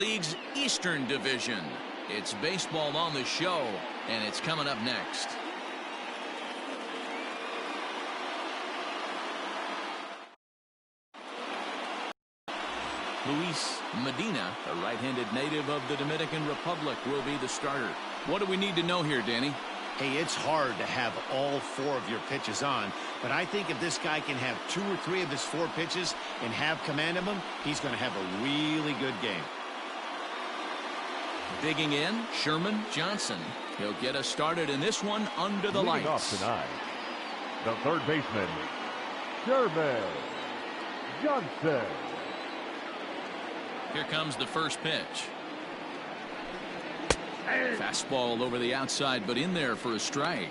League's Eastern Division. It's baseball on the show, and it's coming up next. Luis Medina, a right-handed native of the Dominican Republic, will be the starter. What do we need to know here, Danny? Hey, it's hard to have all 4 of your pitches on, but I think if this guy can have 2 or 3 of his 4 pitches and have command of them, he's going to have a really good game. Digging in, Sherman Johnson. He'll get us started in this one under the lights. Off tonight, the third baseman, Sherman Johnson. Here comes the first pitch. Fastball over the outside, but in there for a strike.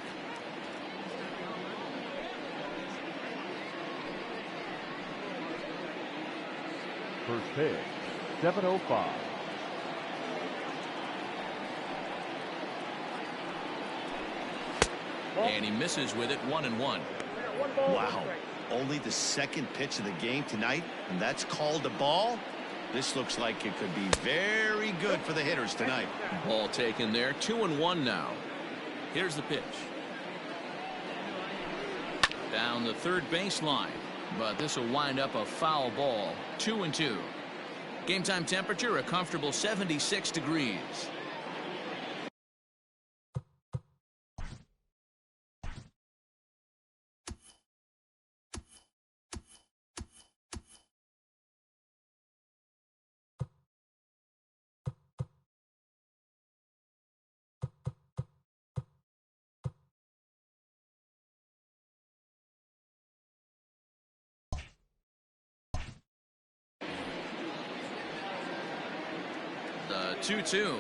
First pitch, 7:05. And he misses with it, 1-1. Wow. Only the second pitch of the game tonight, and that's called a ball. This looks like it could be very good for the hitters tonight. Ball taken there, 2-1 now. Here's the pitch. Down the third baseline, but this will wind up a foul ball, 2-2. Game time temperature, a comfortable 76 degrees. The 2-2.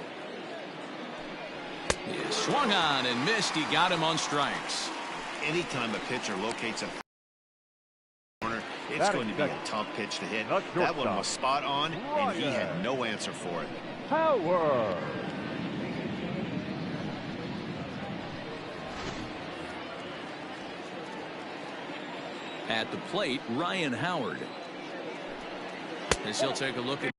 He swung on and missed. He got him on strikes. Anytime a pitcher locates a corner, it's going to be a tough pitch to hit. That one was spot on, and he had no answer for it. Power. At the plate, Ryan Howard. As he'll take a look at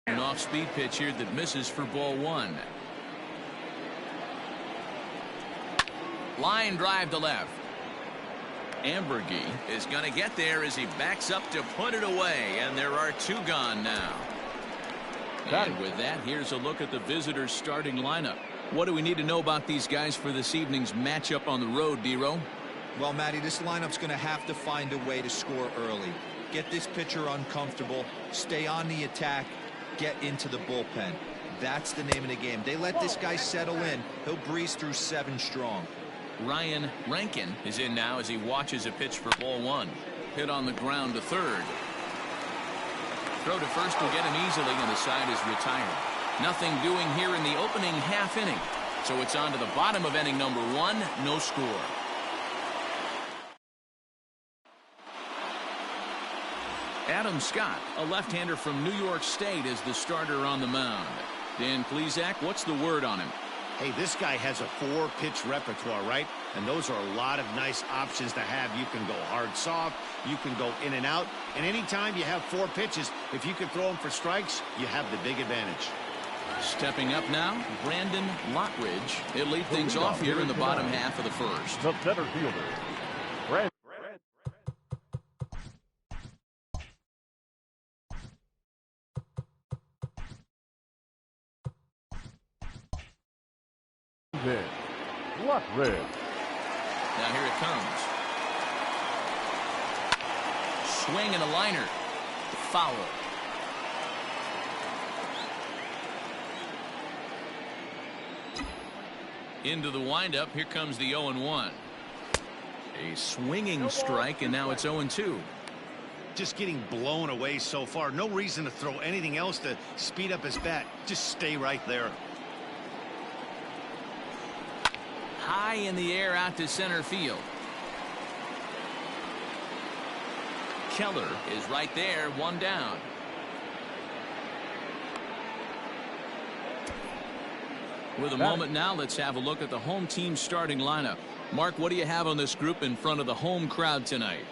an off-speed pitch here that misses for ball 1. Line drive to left. Ambergy is going to get there as he backs up to put it away, and there are 2 gone now. And with that, here's a look at the visitors' starting lineup. What do we need to know about these guys for this evening's matchup on the road, D-Row? Well, Matty, this lineup's going to have to find a way to score early. Get this pitcher uncomfortable, stay on the attack, get into the bullpen. That's the name of the game. They let this guy settle in. He'll breeze through 7 strong. Ryan Rankin is in now as he watches a pitch for ball 1. Hit on the ground to third. Throw to first will get him easily, and the side is retired. Nothing doing here in the opening half inning. So it's on to the bottom of inning number 1. No score. Adam Scott, a left-hander from New York State, is the starter on the mound. Dan Plesac, what's the word on him? Hey, this guy has a 4-pitch repertoire, right? And those are a lot of nice options to have. You can go hard, soft. You can go in and out. And anytime you have 4 pitches, if you can throw them for strikes, you have the big advantage. Stepping up now, Brandon Lockridge. He'll lead things off here in the bottom half of the first. The center fielder, Brandon. Lockridge. Now here it comes. Swing and a liner. Foul. Into the windup. Here comes the 0-1. A swinging strike, and now it's 0-2. just getting blown away so far. No reason to throw anything else to speed up his bat. Just stay right there. High in the air out to center field. Keller is right there, one down. With a moment now, let's have a look at the home team starting lineup. Mark, what do you have on this group in front of the home crowd tonight?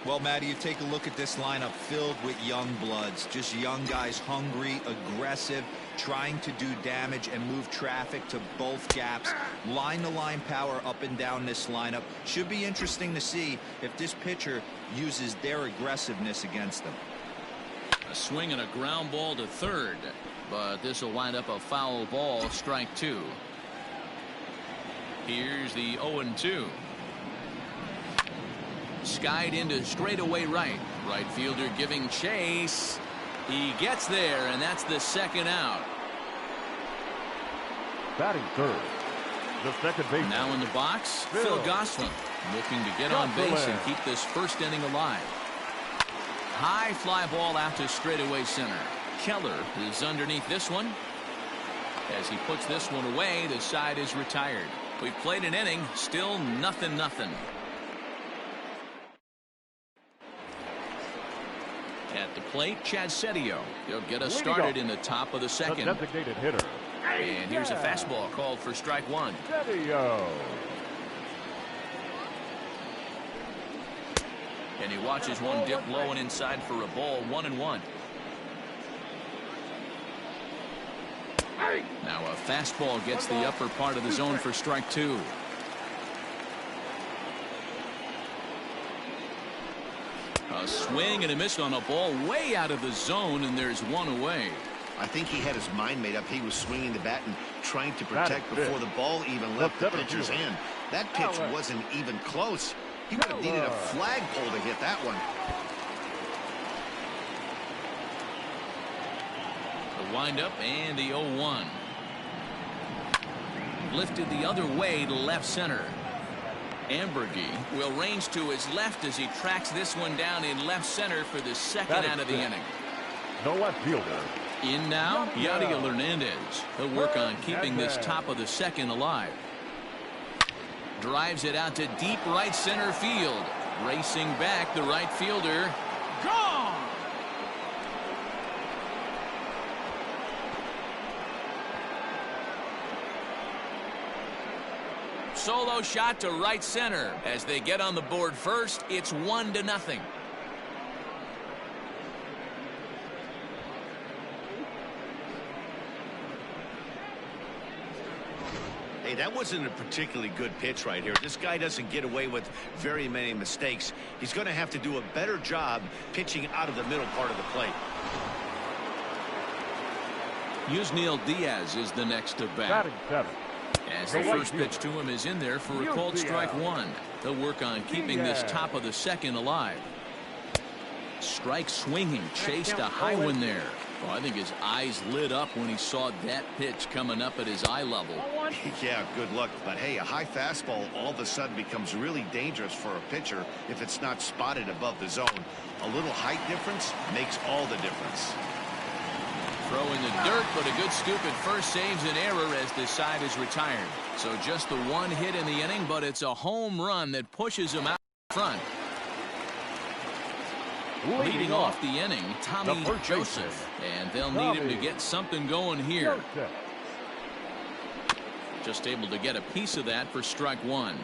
Well, Matty, you take a look at this lineup filled with young bloods. Just young guys, hungry, aggressive, trying to do damage and move traffic to both gaps. Line-to-line power up and down this lineup. Should be interesting to see if this pitcher uses their aggressiveness against them. A swing and a ground ball to third, but this will wind up a foul ball, strike two. Here's the 0-2. Skied into straightaway right. Right fielder giving chase. He gets there, and that's the second out. Batting third, the second baseman. Now in the box, Phil Gosselin, looking to get on base and keep this first inning alive. High fly ball out to straightaway center. Keller is underneath this one. As he puts this one away, the side is retired. We've played an inning, still nothing. At the plate, Chad Setio. He'll get us started in the top of the second. The designated hitter. And here's a fastball called for strike one. Setio. And he watches one dip low and inside for a ball, 1-1. Now a fastball gets the upper part of the zone for strike two. A swing and a miss on a ball way out of the zone, and there's one away. I think he had his mind made up. He was swinging the bat and trying to protect before the ball even left the pitcher's hand. That pitch wasn't even close. He would have needed a flagpole to hit that one. The windup and the 0-1. Lifted the other way to left center. Ambergy will range to his left as he tracks this one down in left center for the second out of the inning. No left fielder. In now, Yadier Hernandez. He'll work on keeping this top of the second alive. Drives it out to deep right center field. Racing back, the right fielder. Gone! Solo shot to right center. As they get on the board first, it's 1-0. Hey, that wasn't a particularly good pitch right here. This guy doesn't get away with very many mistakes. He's going to have to do a better job pitching out of the middle part of the plate. Yusniel Diaz is the next to bat. Batting seven. As the first pitch to him is in there for a called strike one. They'll work on keeping this top of the second alive. Strike swinging, chased a high one there. Oh, I think his eyes lit up when he saw that pitch coming up at his eye level. Yeah, good luck. But hey, a high fastball all of a sudden becomes really dangerous for a pitcher if it's not spotted above the zone. A little height difference makes all the difference. Throw in the dirt, but a good scoop at first saves an error as this side is retired. So just the one hit in the inning, but it's a home run that pushes him out front. Leading off the inning, Tommy Joseph. And they'll need him to get something going here. Just able to get a piece of that for strike one.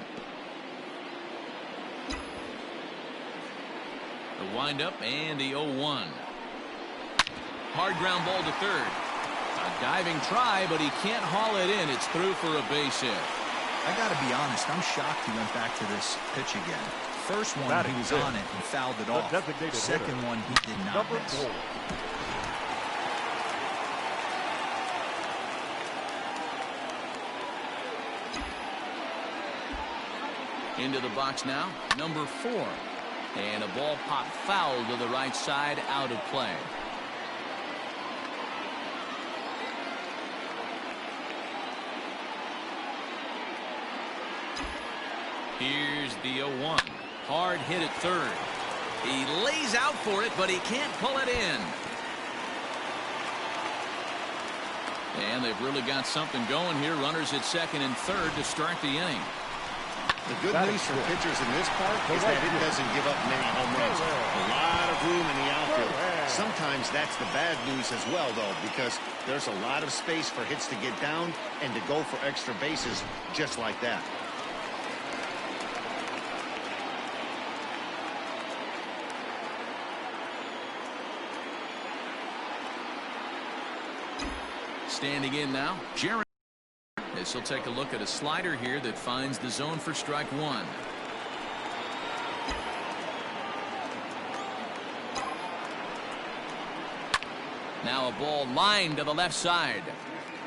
The windup and the 0-1. Hard ground ball to third. A diving try, but he can't haul it in. It's through for a base hit. I got to be honest, I'm shocked he went back to this pitch again. First one, he was on it and fouled it off. Second one, he did not miss. Into the box now, number 4. And a ball pop foul to the right side, out of play. Here's the 0-1. Hard hit at third. He lays out for it, but he can't pull it in. And they've really got something going here. Runners at second and third to start the inning. The good news for pitchers in this part is that it doesn't give up many home runs. A lot of room in the outfield. Sometimes that's the bad news as well, though, because there's a lot of space for hits to get down and to go for extra bases just like that. Standing in now, Jared. As he'll take a look at a slider here that finds the zone for strike one. Now a ball lined to the left side,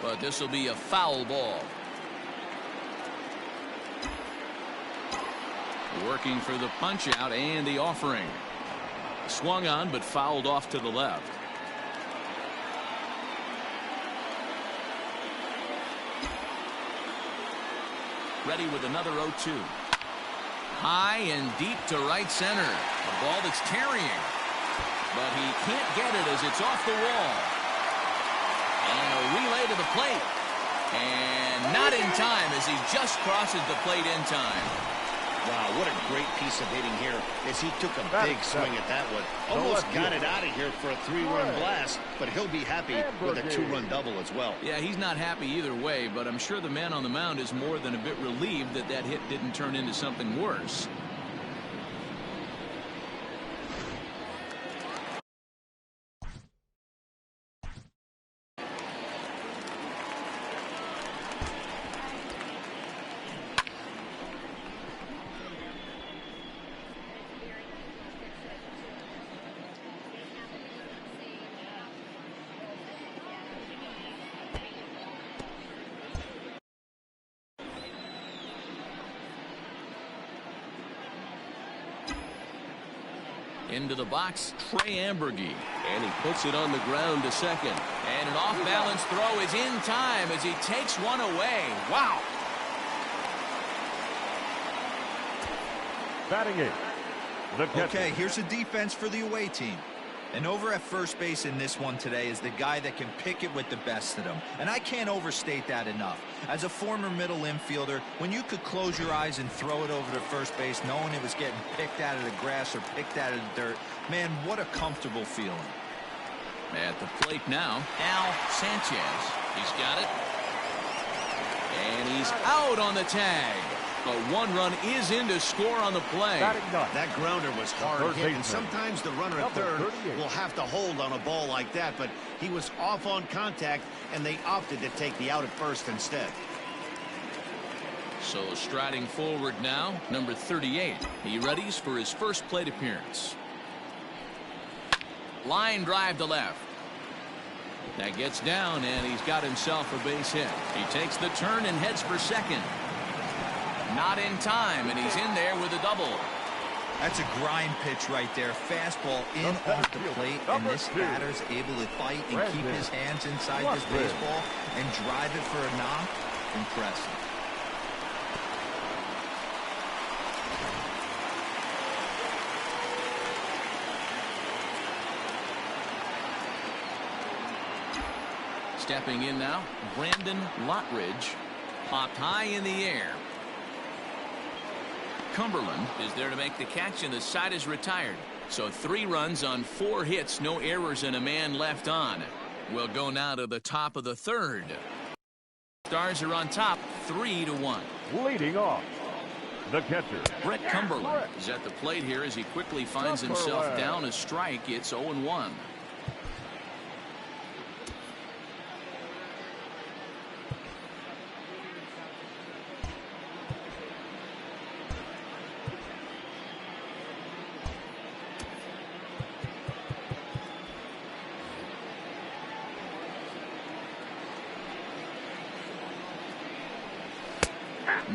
but this will be a foul ball. Working for the punch out and the offering. Swung on but fouled off to the left. Ready with another 0-2. High and deep to right center. A ball that's tarrying. But he can't get it as it's off the wall. And a relay to the plate. And not in time as he just crosses the plate in time. Wow, what a great piece of hitting here as he took a big swing at that one. Almost got it out of here for a 3-run blast, but he'll be happy with a 2-run double as well. Yeah, he's not happy either way, but I'm sure the man on the mound is more than a bit relieved that that hit didn't turn into something worse. Into the box, Trey Ambergy. And he puts it on the ground to second. And an off-balance throw is in time as he takes one away. Wow. Batting eight. The catcher. Okay, here's a defense for the away team. And over at first base in this one today is the guy that can pick it with the best of them. And I can't overstate that enough. As a former middle infielder, when you could close your eyes and throw it over to first base knowing it was getting picked out of the grass or picked out of the dirt, man, what a comfortable feeling. At the plate now, Al Sanchez. He's got it. And he's out on the tag. But one run is in to score on the play. That grounder was hard hit, and sometimes the runner at third will have to hold on a ball like that, but he was off on contact, and they opted to take the out at first instead. So striding forward now, number 38. He readies for his first plate appearance. Line drive to left. That gets down, and he's got himself a base hit. He takes the turn and heads for second. Not in time, and he's in there with a double. That's a grind pitch right there. Fastball in off the plate, and this batter's able to fight and keep his hands inside this baseball and drive it for a knock. Impressive. Stepping in now, Brandon Lottridge. Popped high in the air. Cumberland is there to make the catch, and the side is retired. So 3 runs on 4 hits, no errors, and a man left on. We'll go now to the top of the third. Stars are on top, 3-1. Leading off, the catcher. Brett Cumberland is at the plate here as he quickly finds himself down a strike. It's 0-1.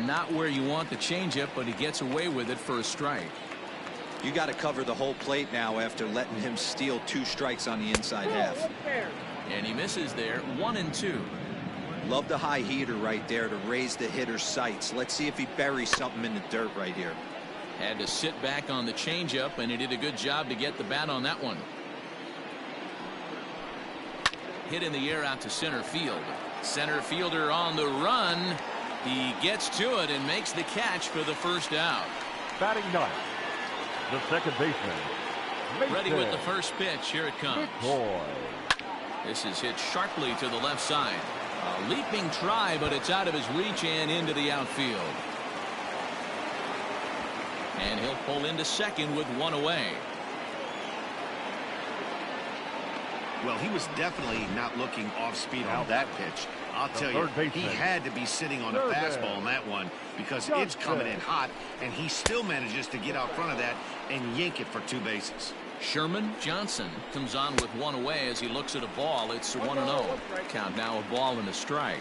Not where you want the changeup, but he gets away with it for a strike. You got to cover the whole plate now after letting him steal 2 strikes on the inside half. And he misses there, 1-2. Love the high heater right there to raise the hitter's sights. Let's see if he buries something in the dirt right here. Had to sit back on the changeup, and he did a good job to get the bat on that one. Hit in the air out to center field. Center fielder on the run. He gets to it and makes the catch for the first out. Batting ninth, the second baseman. Ready with the first pitch. Here it comes. This is hit sharply to the left side. A leaping try, but it's out of his reach and into the outfield. And he'll pull into second with one away. Well, he was definitely not looking off speed on that pitch. I'll tell you, he had to be sitting on a fastball on that one because it's coming in hot, and he still manages to get out front of that and yank it for 2 bases. Sherman Johnson comes on with one away as he looks at a ball. It's 1-0. Count now, a ball and a strike.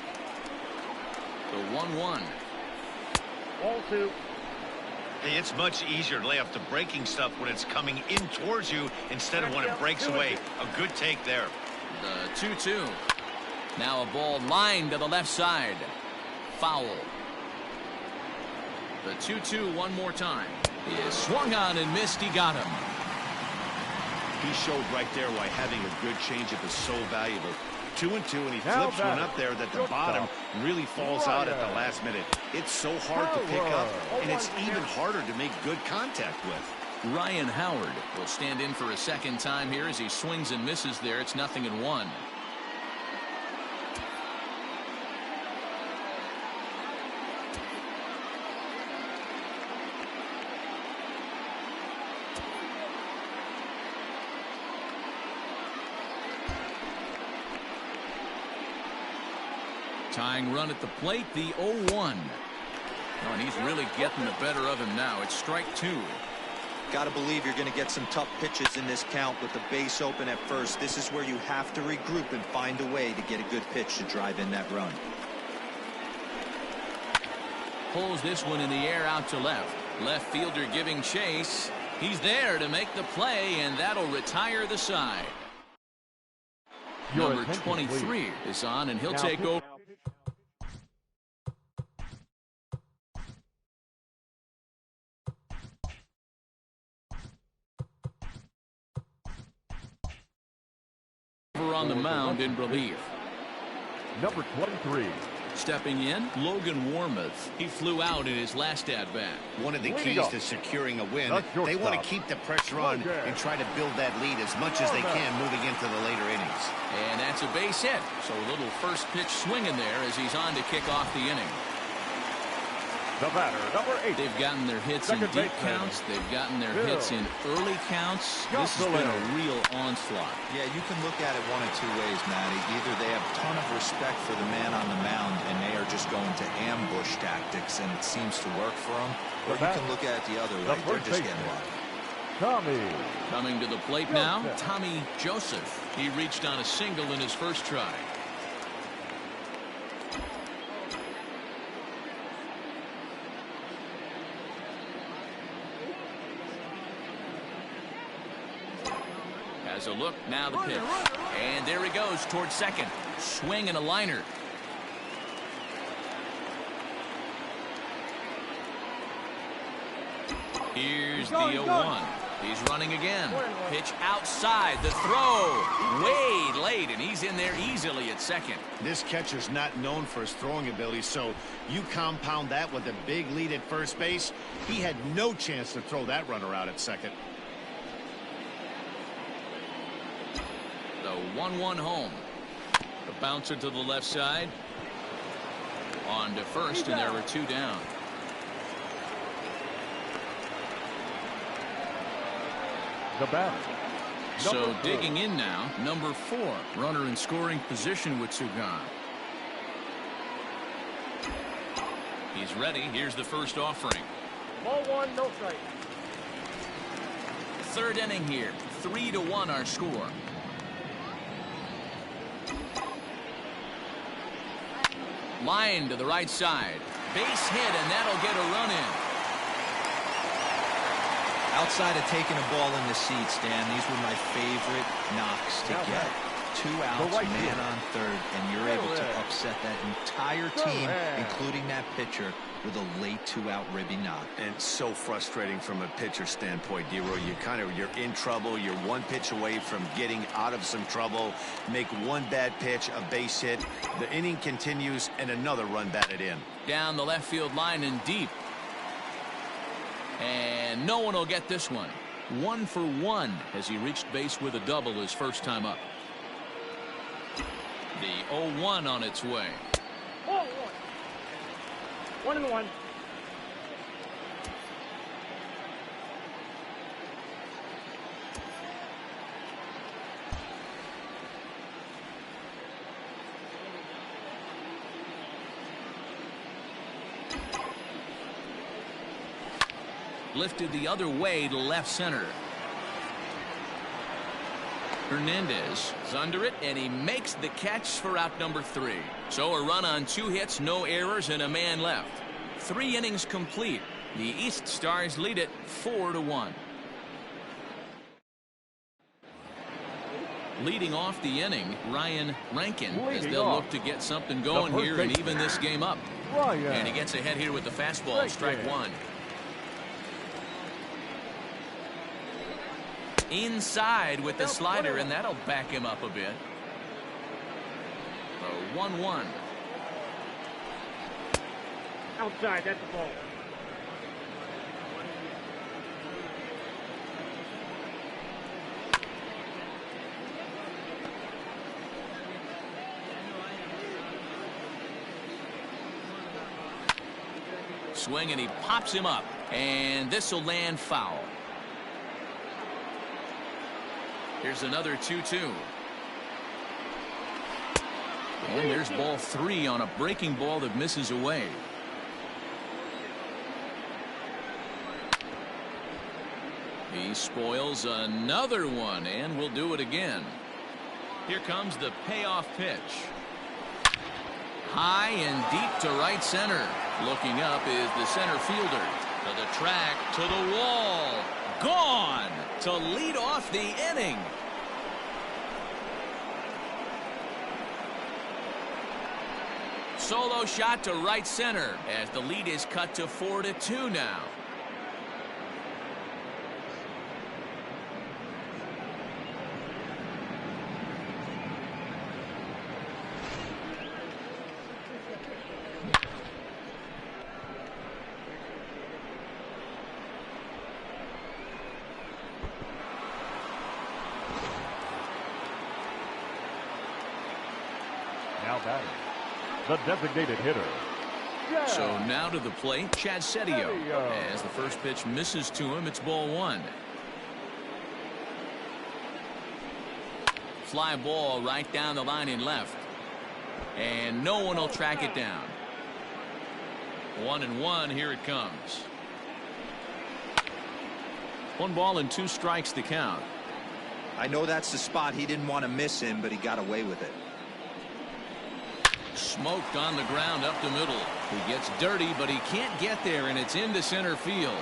The 1-1. Ball 2. Hey, it's much easier to lay off the breaking stuff when it's coming in towards you instead of when it breaks away. A good take there. The 2-2. Now a ball lined to the left side. Foul. The 2-2 one more time. He is swung on and missed. He got him. He showed right there why having a good changeup is so valuable. 2-2, and he flips one up there that the bottom really falls out at the last minute. It's so hard to pick up, and it's even harder to make good contact with. Ryan Howard will stand in for a second time here as he swings and misses there. It's 0-1. Tying run at the plate, the 0-1. Oh, and he's really getting the better of him now. It's strike 2. Got to believe you're going to get some tough pitches in this count with the base open at first. This is where you have to regroup and find a way to get a good pitch to drive in that run. Pulls this one in the air out to left. Left fielder giving chase. He's there to make the play, and that'll retire the side. Number 23 is on, and he'll take over. On the mound in relief. Number 23. Stepping in, Logan Warmoth. He flew out in his last at-bat. One of the keys to securing a win, they want to keep the pressure on and try to build that lead as much as they can moving into the later innings. And that's a base hit. So a little first pitch swing in there as he's on to kick off the inning. The batter, number 8. They've gotten their hits in deep counts. They've gotten their hits in early counts. This has been a real onslaught. Yeah, you can look at it one of 2 ways, Matty. Either they have a ton of respect for the man on the mound and they are just going to ambush tactics and it seems to work for them. Or you can look at it the other way. They're just getting lucky. Tommy. Coming to the plate now, Tommy Joseph. He reached on a single in his first try. Has a look, now the pitch. And there he goes towards second. Swing and a liner. Here's the 0-1. He's running again. Pitch outside. The throw. Way late, and he's in there easily at second. This catcher's not known for his throwing ability, so you compound that with a big lead at first base. He had no chance to throw that runner out at second. The 1-1 home. The bouncer to the left side. On to first, and there are 2 down. The batter. So digging in now, number 4. Runner in scoring position with 2 gone. He's ready. Here's the first offering. Ball 1, no strike. Third inning here. 3-1 our score. Line to the right side. Base hit, and that'll get a run in. Outside of taking a ball in the seats, Dan, these were my favorite knocks to get. 2 outs, man on third, and you're able to upset upset that entire team, including that pitcher, with a late 2-out ribby knock. And so frustrating from a pitcher standpoint, D-Roy. You're in trouble. You're one pitch away from getting out of some trouble. Make one bad pitch, a base hit. The inning continues, and another run batted in. Down the left field line and deep. And no one will get this one. 1 for 1 as he reached base with a double his first time up. The 0-1 on its way. 1-1. Lifted the other way to left center. Hernandez is under it, and he makes the catch for out number 3. So a run on 2 hits, no errors, and a man left. 3 innings complete. The East Stars lead it 4-1. Leading off the inning, Ryan Rankin, as they'll look to get something going here and even this game up. And he gets ahead here with the fastball, strike 1. Inside with the slider, and that'll back him up a bit. So 1-1. Outside, that's the ball. Swing, and he pops him up, and this will land foul. Here's another 2-2. And there's ball 3 on a breaking ball that misses away. He spoils another one, and will do it again. Here comes the payoff pitch. High and deep to right center. Looking up is the center fielder. To the track, to the wall. Gone to lead off the inning. Solo shot to right center as the lead is cut to 4-2 now. Now batting, the designated hitter. So now to the plate, Chad Setio. As the first pitch misses to him, it's ball 1. Fly ball right down the line in left. And no one will track it down. 1-1, here it comes. 1 ball and 2 strikes to count. I know that's the spot. He didn't want to miss him, but he got away with it. Smoked on the ground up the middle. He gets dirty, but he can't get there, and it's into center field.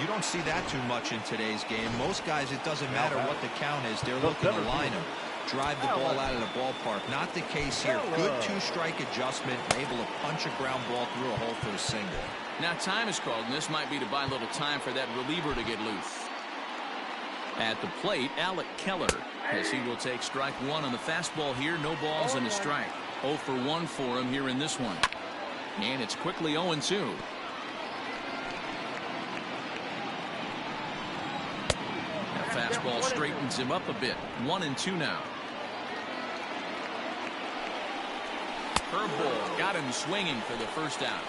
You don't see that too much in today's game. Most guys, it doesn't matter what the count is. They're looking to line him, drive the ball out of the ballpark. Not the case here. Good 2-strike adjustment, able to punch a ground ball through a hole for a single. Now time is called, and this might be to buy a little time for that reliever to get loose. At the plate, Alec Keller, as he will take strike 1 on the fastball here. No balls and a strike. 0 for 1 for him here in this one. And it's quickly 0-2. That fastball straightens him up a bit. 1-2 now. Curveball got him swinging for the first out.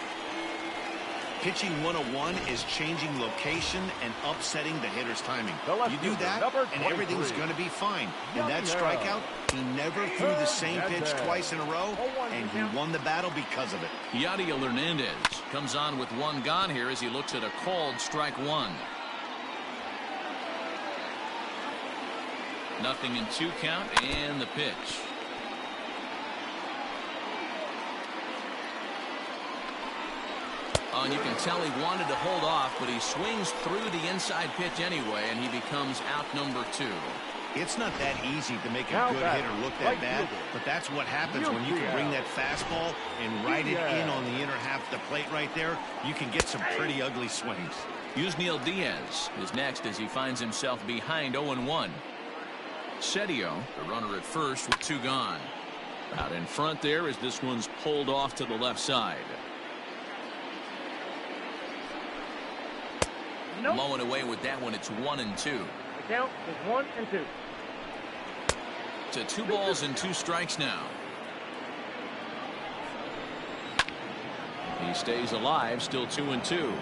Pitching 101 is changing location and upsetting the hitter's timing. You do that, and everything's going to be fine. In that strikeout, he never threw the same pitch twice in a row, and he won the battle because of it. Yadiel Hernandez comes on with 1 gone here as he looks at a called strike 1. 0-2 count, and the pitch. And you can tell he wanted to hold off, but he swings through the inside pitch anyway, and he becomes out number 2. It's not that easy to make a Now good batter, hitter look that right bad, fielder. but that's what happens when you can bring that fastball and ride it in on the inner half of the plate right there. You can get some pretty ugly swings. Yusniel Diaz is next as he finds himself behind 0-1. Setio, the runner at first with 2 gone. Out in front there as this one's pulled off to the left side. Nope. Blowing away with that one. It's 1-2. The count is 1 and 2. To 2 balls and 2 strikes now. He stays alive, still 2-2.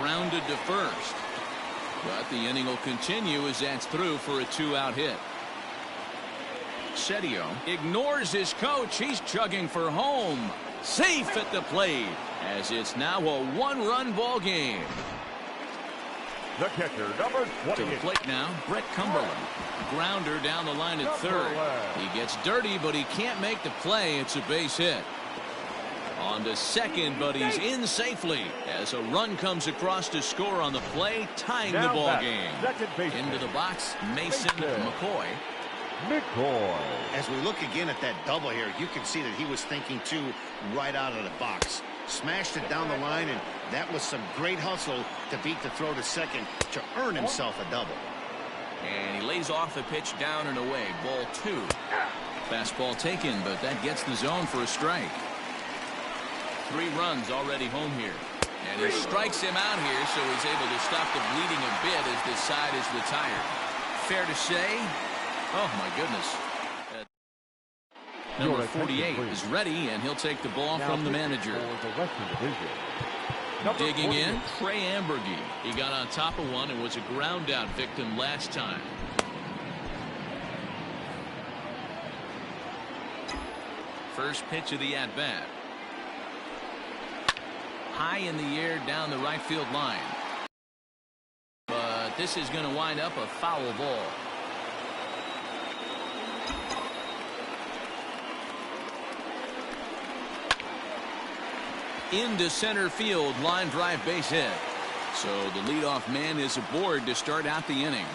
Grounded to first. But the inning will continue as that's through for a 2-out hit. Setio ignores his coach. He's chugging for home. Safe at the plate as it's now a 1-run ball game. The catcher, number 28. To the plate now, Brett Cumberland. Grounder down the line at third. He gets dirty, but he can't make the play. It's a base hit. On to second, but he's in safely as a run comes across to score on the play, tying the ball game. Into the box, Mason McCoy. As we look again at that double here, you can see that he was thinking too right out of the box. Smashed it down the line, and that was some great hustle to beat the throw to second to earn himself a double. And he lays off the pitch down and away. Ball 2. Fastball taken, but that gets the zone for a strike. 3 runs already home here. And he strikes him out here, so he's able to stop the bleeding a bit as this side is retired. Fair to say? Oh, my goodness. Number 48 is ready, and he'll take the ball from the manager. Digging in, Trey Ambergy. He got on top of one and was a ground-out victim last time. First pitch of the at-bat. High in the air down the right field line. But this is going to wind up a foul ball. Into center field, line drive base hit. So the leadoff man is aboard to start out the inning.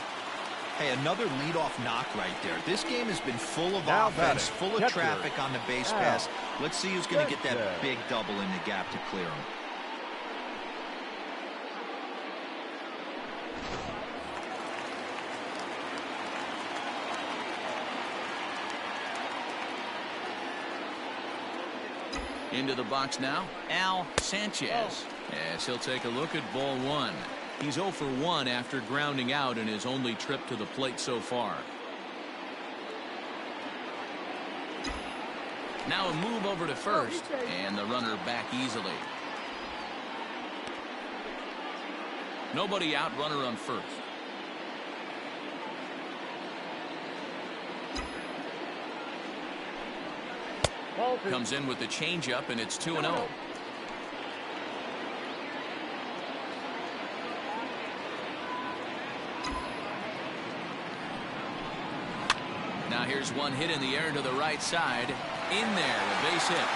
Hey, another leadoff knock right there. This game has been full of offense, full of traffic on the base pass. Let's see who's going to get that big double in the gap to clear him. Into the box now, Al Sanchez. As he'll take a look at ball 1. He's 0 for 1 after grounding out in his only trip to the plate so far. Now a move over to first, and the runner back easily. Nobody out, runner on first. Comes in with the changeup, and it's 2-0. Now here's one hit in the air to the right side. In there, a base hit.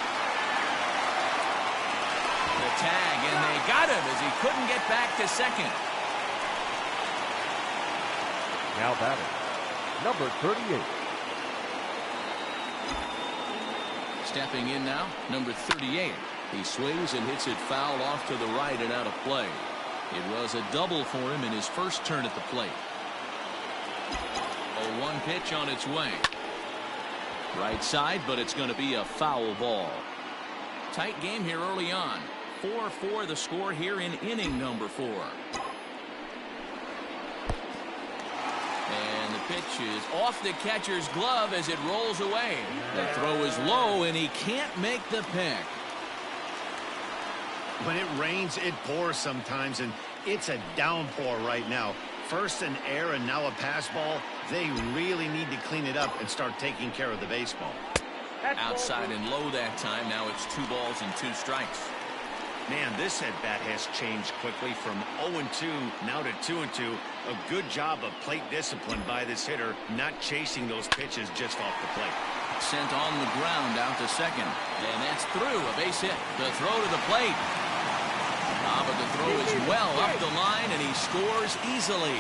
The tag, and they got him as he couldn't get back to second. Now batting, number 38. Stepping in now, number 38. He swings and hits it foul off to the right and out of play. It was a double for him in his first turn at the plate. A 1 pitch on its way. Right side, but it's going to be a foul ball. Tight game here early on. 4-4 the score here in inning number 4. And the pitch is off the catcher's glove as it rolls away. The throw is low, and he can't make the pick. When it rains, it pours sometimes, and it's a downpour right now. First an error and now a pass ball. They really need to clean it up and start taking care of the baseball. Outside and low that time. Now it's 2 balls and 2 strikes. Man, this at-bat has changed quickly from 0-2 now to 2-2. A good job of plate discipline by this hitter, not chasing those pitches just off the plate. Sent on the ground out to second. And that's through. A base hit. The throw to the plate. A but the throw is well up the line, and he scores easily.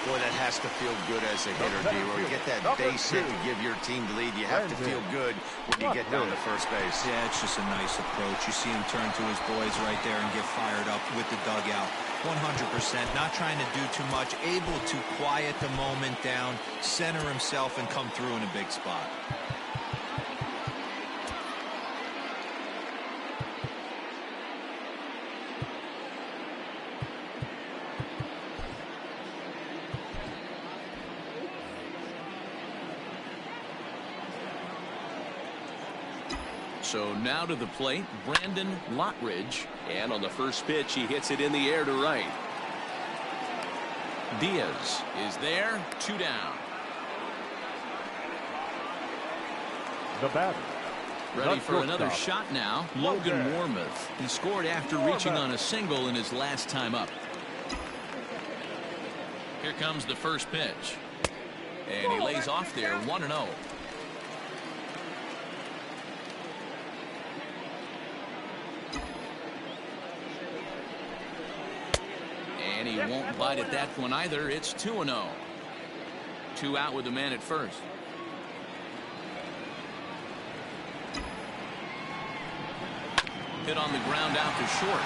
Boy, that has to feel good as a hitter, D-Roy. You get that base hit to give your team the lead. You have to feel good when you get down to first base. Yeah, it's just a nice approach. You see him turn to his boys right there and get fired up with the dugout. 100%, not trying to do too much, able to quiet the moment down, center himself, and come through in a big spot. So now to the plate, Brandon Lottridge. And on the first pitch, he hits it in the air to right. Diaz is there, 2 down. The batter. Ready for another shot now, Logan Warmoth. He scored after reaching on a single in his last time up. Here comes the first pitch. And he lays off there, 1-0. And he won't bite at that one either. It's 2-0. 2 out with the man at first. Hit on the ground out to short.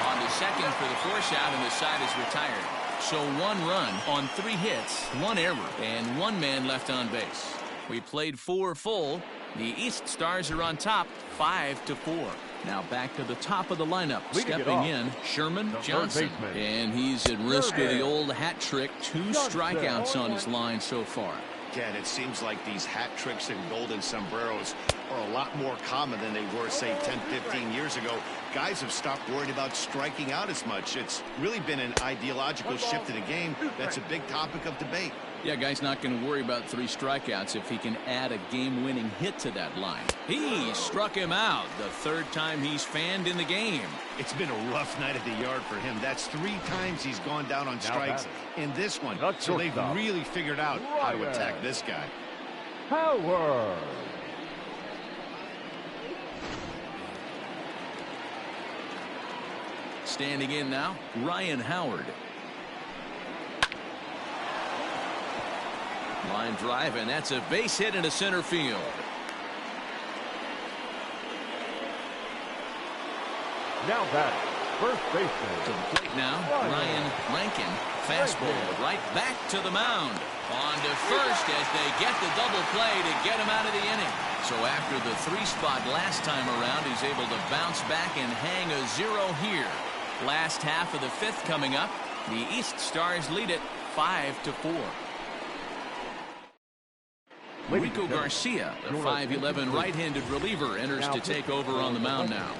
On to second for the force out, and the side is retired. So 1 run on 3 hits, 1 error, and 1 man left on base. We played 4 full. The East Stars are on top, 5-4. Now back to the top of the lineup. Stepping in, Sherman Johnson. And he's at risk of the old hat trick. 2 strikeouts on his line so far. Again, it seems like these hat tricks and golden sombreros are a lot more common than they were, say, 10, 15 years ago. Guys have stopped worrying about striking out as much. It's really been an ideological shift in the game that's a big topic of debate. Yeah, guy's not going to worry about 3 strikeouts if he can add a game-winning hit to that line. He struck him out, the 3rd time he's fanned in the game. It's been a rough night at the yard for him. That's 3 times he's gone down on strikes in this one. So they've really figured out how to attack this guy. Howard. Standing in now, Ryan Howard. Line drive, and that's a base hit into center field. Now back, first baseman. To the plate now, Ryan Rankin. Fastball right back to the mound. On to first as they get the double play to get him out of the inning. So after the 3 spot last time around, he's able to bounce back and hang a 0 here. Last half of the 5th coming up. The East Stars lead it 5-4. Rico Garcia, the 5'11" right-handed reliever, enters to take over on the mound now.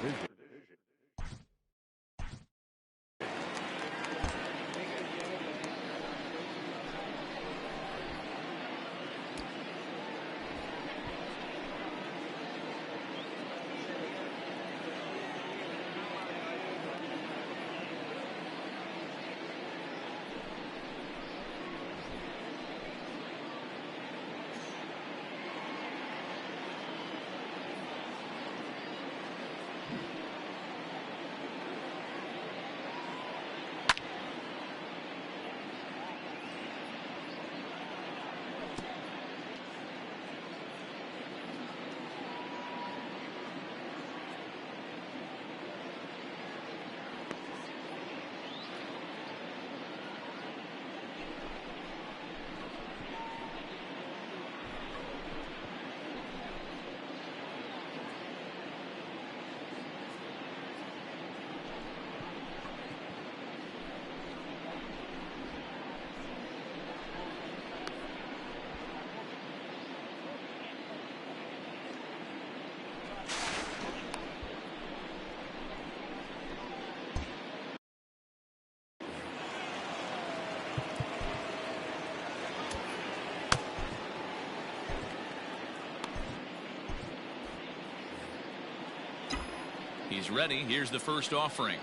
He's ready. Here's the first offering.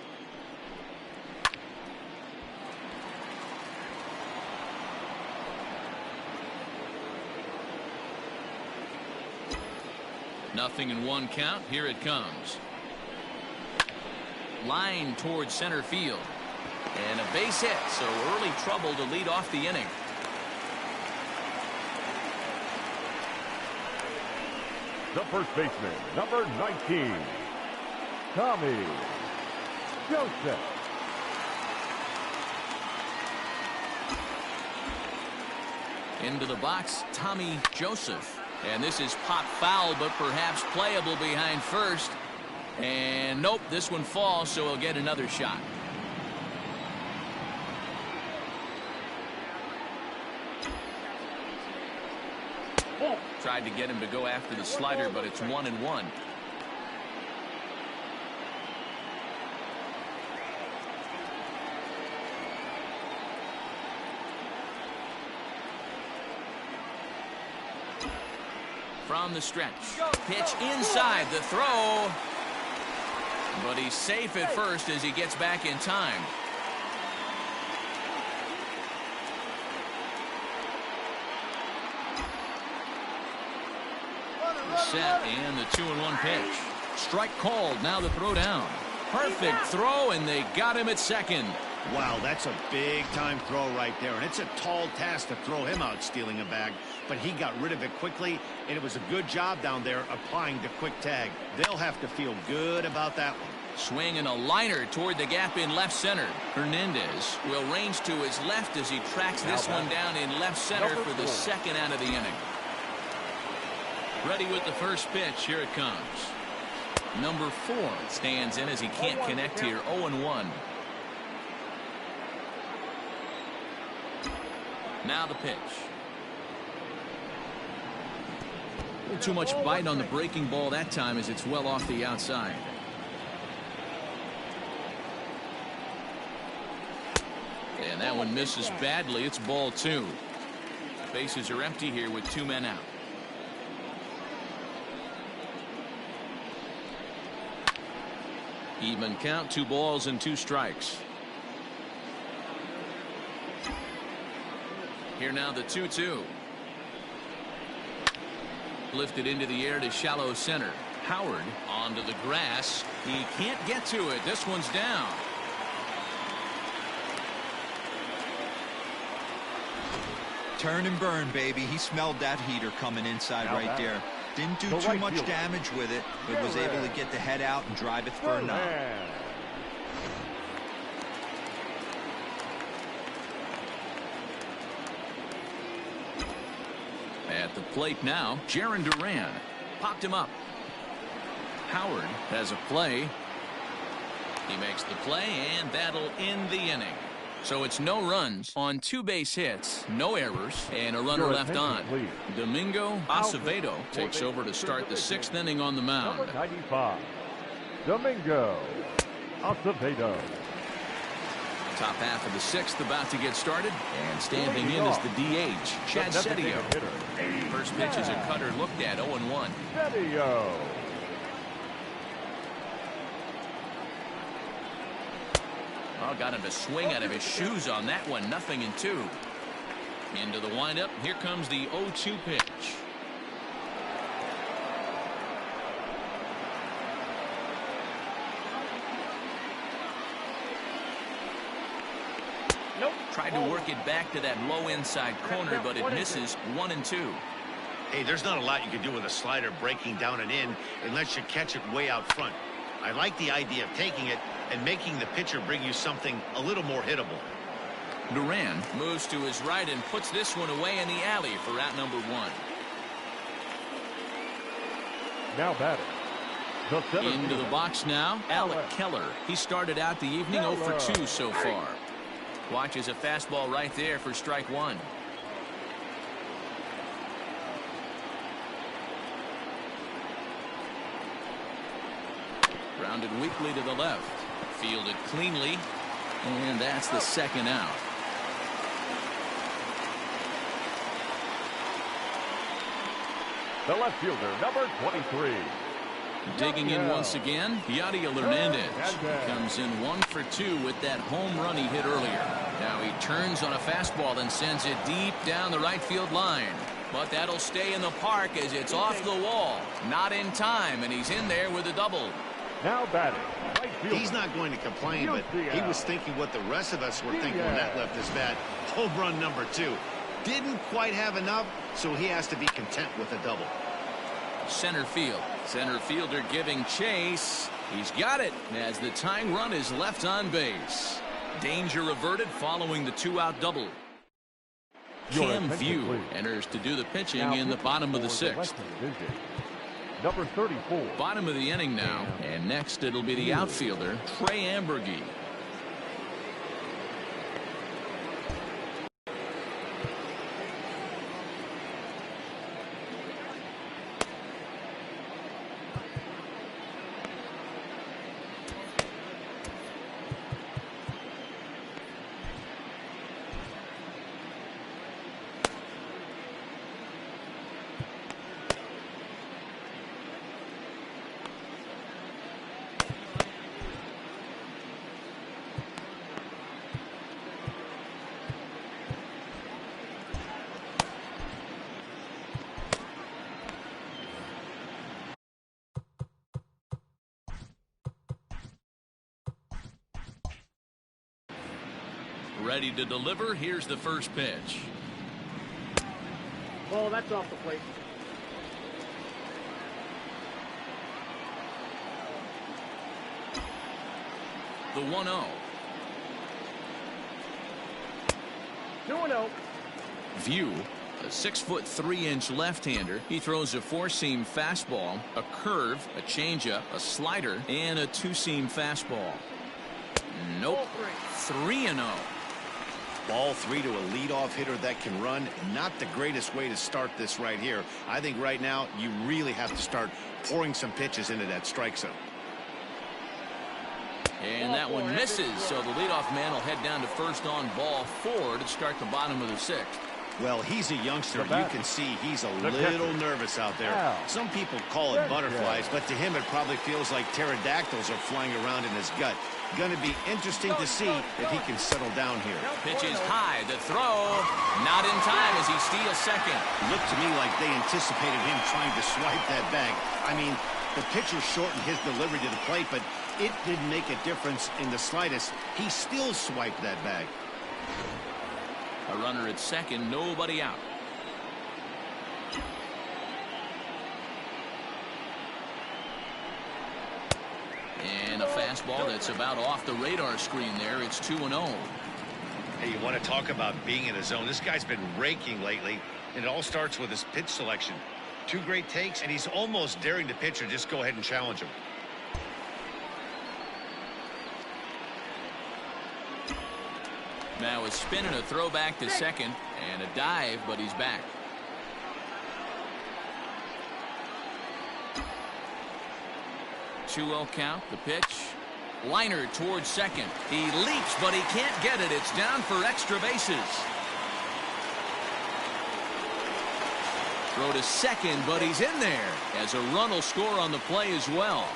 Nothing in 1 count. Here it comes. line towards center field. And a base hit, so early trouble to lead off the inning. The first baseman, number 19, Tommy Joseph. Into the box, Tommy Joseph. And this is pop foul, but perhaps playable behind first. And nope, this one falls, so he'll get another shot. Tried to get him to go after the slider, but it's 1-1. From the stretch. Pitch inside the throw. But he's safe at first as he gets back in time. Set and the 2-1 pitch. Strike called. Now the throw down. Perfect throw, and they got him at second. Wow, that's a big-time throw right there, and it's a tall task to throw him out stealing a bag, but he got rid of it quickly, and it was a good job down there applying the quick tag. They'll have to feel good about that one. Swing and a liner toward the gap in left center. Hernandez will range to his left as he tracks this one down in left center for the second out of the inning. Ready with the first pitch. Here it comes. Number 4 stands in as he can't connect here. 0-1. Now the pitch. A little too much bite on the breaking ball that time as it's well off the outside. And that one misses badly. It's ball 2. Bases are empty here with 2 men out. Even count, 2 balls and 2 strikes. Here now the 2-2. Lifted into the air to shallow center. Howard onto the grass. He can't get to it. This one's down. Turn and burn, baby. He smelled that heater coming inside right there. Didn't do too much damage with it, but was able to get the head out and drive it for a knock. At the plate now, Jarren Duran popped him up. Howard has a play. He makes the play, and that'll end the inning. So it's no runs on 2 base hits, no errors, and a runner left on. Domingo Acevedo takes over to start the 6th inning on the mound. Number 95, Domingo Acevedo. Top half of the 6th about to get started, and standing in is the DH, Chad Setio. First pitch is a cutter looked at. 0-1. Setio. Oh, got him to swing out of his shoes on that one. 0-2. Into the windup. Here comes the 0-2 pitch. Tried to work it back to that low inside corner, but it misses. 1-2. Hey, there's not a lot you can do with a slider breaking down and in unless you catch it way out front. I like the idea of taking it and making the pitcher bring you something a little more hittable. Duran moves to his right and puts this one away in the alley for out number 1. Now batting. Into the box now, Alec Keller. He started out the evening 0 for 2 so far. Watches a fastball right there for strike 1. Grounded weakly to the left. Fielded cleanly. And that's the second out. The left fielder, number 23. Digging in once again, Yadiel Hernandez comes in 1 for 2 with that home run he hit earlier. Now he turns on a fastball and sends it deep down the right field line. But that'll stay in the park as it's off the wall. Not in time, and he's in there with a double. Now batting, right fielder. He's not going to complain, but he was thinking what the rest of us were thinking when that left his bat. Home run number 2. Didn't quite have enough, so he has to be content with a double. Center field. Center fielder giving chase. He's got it as the tying run is left on base. Danger averted following the 2-out double. Cam View enters to do the pitching in the bottom of the 6th. Number 34. Bottom of the inning now, and next it'll be the outfielder, Trey Ambergy. Ready to deliver. Here's the first pitch. Ball, that's off the plate. The 1-0. 2-0. View, a 6'3" left-hander. He throws a 4-seam fastball, a curve, a changeup, a slider, and a 2-seam fastball. Nope. 3-0. Ball 3 to a leadoff hitter that can run. Not the greatest way to start this right here. I think right now you really have to start pouring some pitches into that strike zone. And that one misses, so the leadoff man will head down to first on ball 4 to start the bottom of the 6th. Well, he's a youngster. You can see he's a little nervous out there. Some people call it butterflies, but to him it probably feels like pterodactyls are flying around in his gut. Going to be interesting to see if he can settle down here. Pitch is high. The throw not in time as he steals second. Looked to me like they anticipated him trying to swipe that bag. I mean, the pitcher shortened his delivery to the plate, but it didn't make a difference in the slightest. He still swiped that bag. A runner at second, nobody out. And a fastball that's about off the radar screen there. It's 2-0. Hey, you want to talk about being in a zone? This guy's been raking lately, and it all starts with his pitch selection. 2 great takes, and he's almost daring the pitcher just go ahead and challenge him. Now a spin and a throw back to second, and a dive, but he's back. Two-0 count. The pitch. Liner towards second. He leaps, but he can't get it. It's down for extra bases. Throw to second, but he's in there as a run will score on the play as well.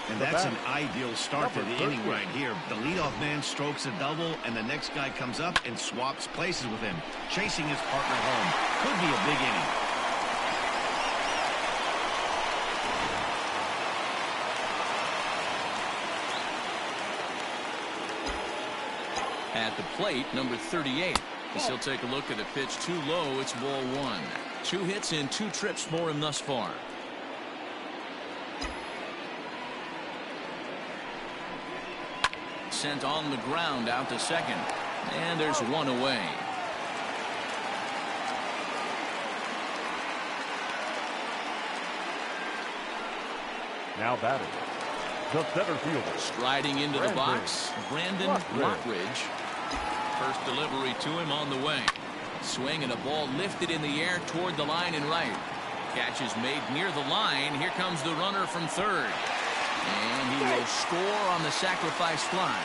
And that's an ideal start to the inning right here. The leadoff man strokes a double, and the next guy comes up and swaps places with him, chasing his partner home. Could be a big inning. At the plate, number 38. As he'll take a look at the pitch too low. It's ball 1. 2 hits in 2 trips for him thus far. Sent on the ground out to second. And there's one away. Now batting, the center fielder. Striding into the box, Brandon Lockridge. First delivery to him on the way. Swing and a ball lifted in the air toward the line and right. Catch is made near the line. Here comes the runner from third. And he will score on the sacrifice fly.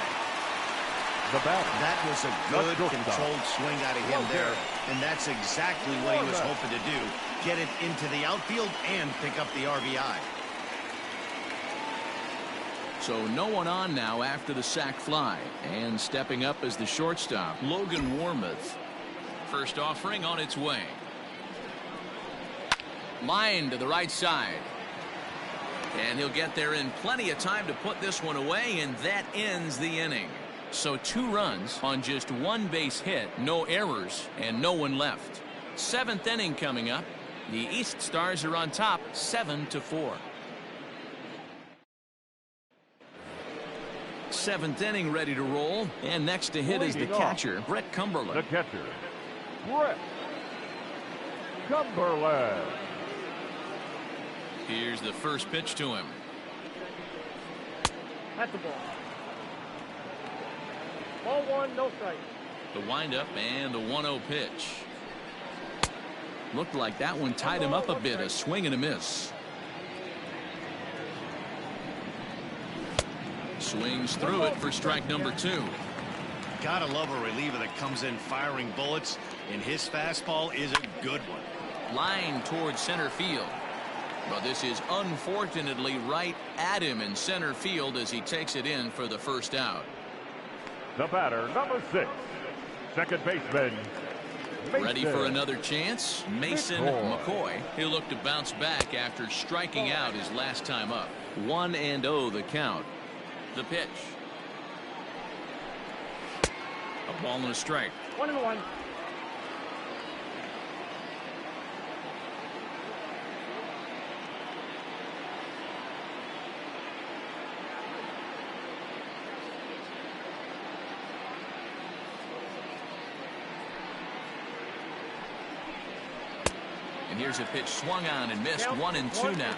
That was a good controlled swing out of him there. And that's exactly what he was hoping to do. Get it into the outfield and pick up the RBI. So no one on now after the sac fly. And stepping up as the shortstop, Logan Warmoth. First offering on its way. Line to the right side. And he'll get there in plenty of time to put this one away, and that ends the inning. So 2 runs on just 1 base hit, no errors, and no one left. 7th inning coming up. The East Stars are on top 7-4. 7th inning ready to roll, and next to hit is the catcher, Brett Cumberland. The catcher, Brett Cumberland. Here's the first pitch to him. At the ball. Ball 1, no strike. The windup and the 1-0 pitch. Looked like that one tied him up a bit. A swing and a miss. Swings through it for strike number 2. Gotta love a reliever that comes in firing bullets, and his fastball is a good one. Line towards center field. But this is unfortunately right at him in center field as he takes it in for the first out. The batter, number 6, second baseman, Mason. Ready for another chance? Mason McCoy. He'll look to bounce back after striking out his last time up. 1-0 the count. The pitch. A ball and a strike. 1-1. And here's a pitch swung on and missed. 1-2 now.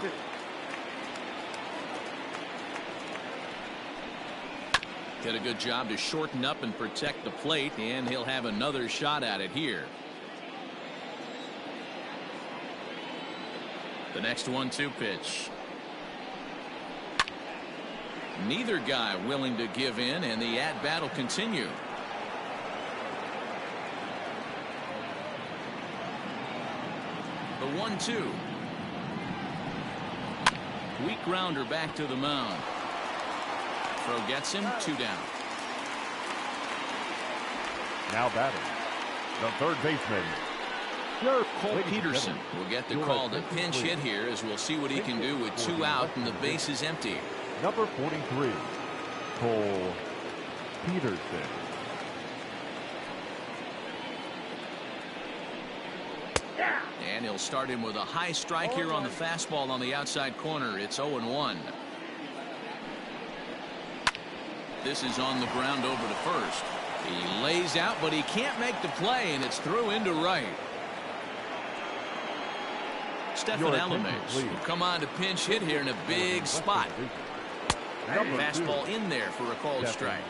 Did a good job to shorten up and protect the plate, and he'll have another shot at it here. The next 1-2 pitch. Neither guy willing to give in, and the at-bat will continue. The 1-2. Weak grounder back to the mound. Throw gets him, 2 down. Now batting, the third baseman, Cole Peterson will get the call to pinch hit here, as we'll see what he can do with 2 out and the base is empty. Number 43, Cole Peterson. And he'll start him with a high strike here on the fastball on the outside corner. It's 0-1. This is on the ground over to first. He lays out, but he can't make the play, and it's through into right. Stephen Alames will come on to pinch hit here in a big spot. Fastball in there for a called strike.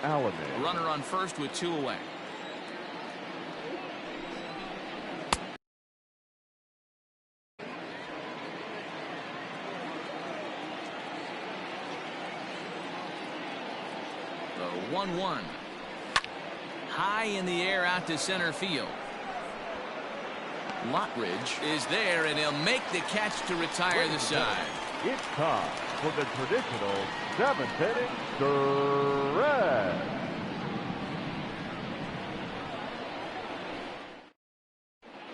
Runner on first with 2 away. The 1-1. High in the air out to center field. Lockridge is there, and he'll make the catch to retire the side. It's time for the traditional 7th inning stretch.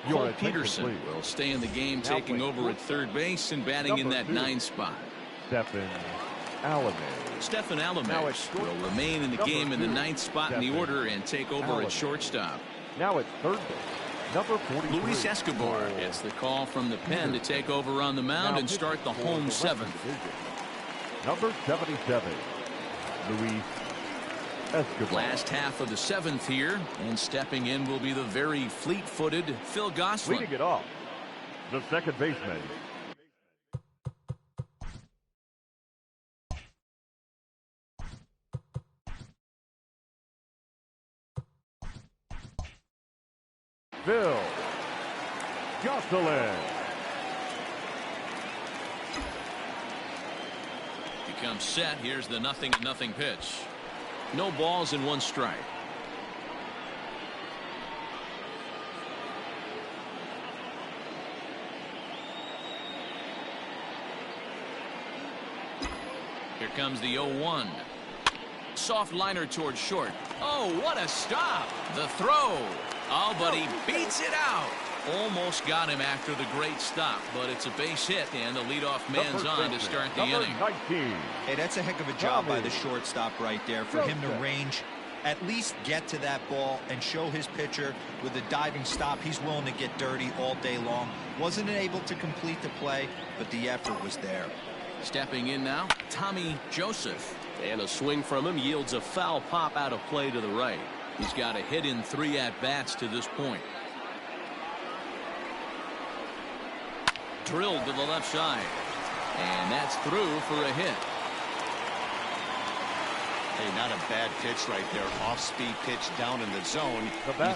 Cole Peterson will stay in the game, taking over at third base and batting in that 9 spot. Stephen Alames. Stephen Alames will remain in the game in the 9th spot in the order and take over at shortstop. Now it's third base. Number 43. Luis Escobar gets the call from the pen to take over on the mound and start the home 7th. Number 77, Luis Escobar. Last half of the 7th here, and stepping in will be the very fleet-footed Phil Gosselin. Leading it off, the second baseman, Phil Gosselin. He comes set. Here's the 0-0 pitch. No balls and 1 strike. Here comes the 0-1. Soft liner towards short. Oh, what a stop. The throw. Oh, but he beats it out. Almost got him after the great stop, but it's a base hit, and the leadoff man's on to start the inning. 19. Hey, that's a heck of a job by the shortstop right there for him to range, at least get to that ball and show his pitcher with a diving stop. He's willing to get dirty all day long. Wasn't able to complete the play, but the effort was there. Stepping in now, Tommy Joseph. And a swing from him yields a foul pop out of play to the right. He's got a hit in 3 at-bats to this point. Drilled to the left side. And that's through for a hit. Hey, not a bad pitch right there. Off-speed pitch down in the zone. You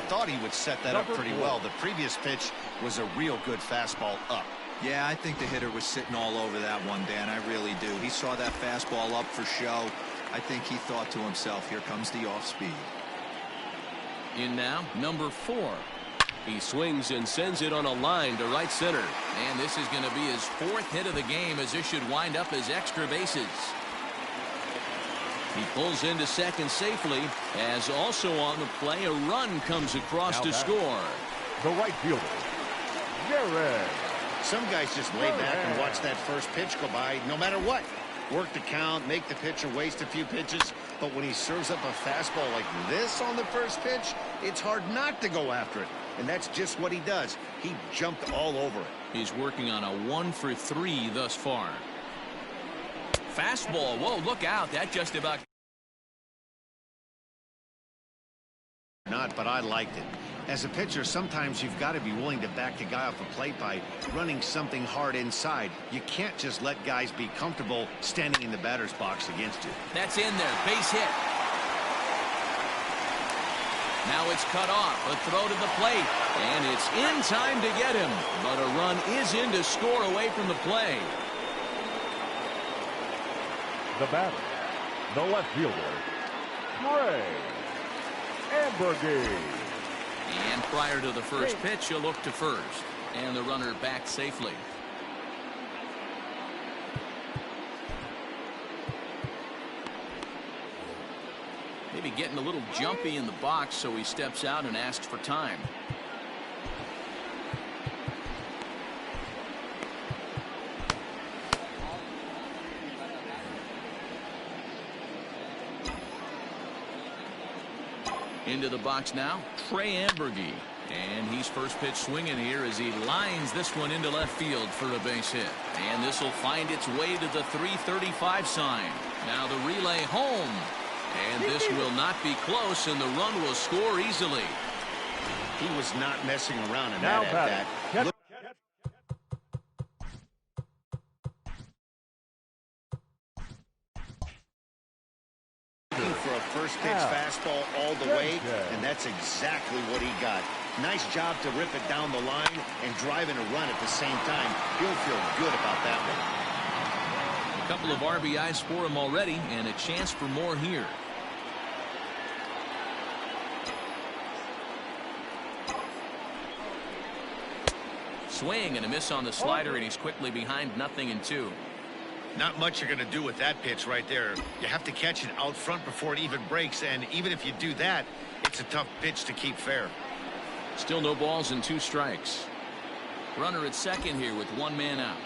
thought he would set that up pretty well. The previous pitch was a real good fastball up. Yeah, I think the hitter was sitting all over that one, Dan. I really do. He saw that fastball up for show. I think he thought to himself, here comes the off-speed. In now, number 4. He swings and sends it on a line to right center. And this is going to be his 4th hit of the game, as this should wind up as extra bases. He pulls into second safely, as also on the play, a run comes across to score. The right fielder, Jared. Some guys just lay back and watch that first pitch go by, no matter what. Work the count, make the pitcher waste a few pitches, but when he serves up a fastball like this on the first pitch, it's hard not to go after it. And that's just what he does. He jumped all over it. He's working on a 1 for 3 thus far. Fastball. Whoa, look out. That just about. Not, but I liked it. As a pitcher, sometimes you've got to be willing to back the guy off the plate by running something hard inside. You can't just let guys be comfortable standing in the batter's box against you. That's in there. Base hit. Now it's cut off. A throw to the plate. And it's in time to get him. But a run is in to score away from the play. The batter, the left fielder, Trey Ambergy. And prior to the first pitch, he'll look to first. And the runner back safely. Maybe getting a little jumpy in the box, so he steps out and asks for time. Into the box now, Trey Ambergy. And he's first pitch swinging here as he lines this one into left field for a base hit. And this will find its way to the 335 sign. Now the relay home. And this will not be close, and the run will score easily. He was not messing around in that at-bat. For a first pitch fastball all the way, and that's exactly what he got. Nice job to rip it down the line and drive in a run at the same time. He'll feel good about that one. A couple of RBIs for him already, and a chance for more here. Swing and a miss on the slider, and he's quickly behind 0-2. Not much you're going to do with that pitch right there. You have to catch it out front before it even breaks, and even if you do that, it's a tough pitch to keep fair. Still no balls and 2 strikes. Runner at second here with 1 man out.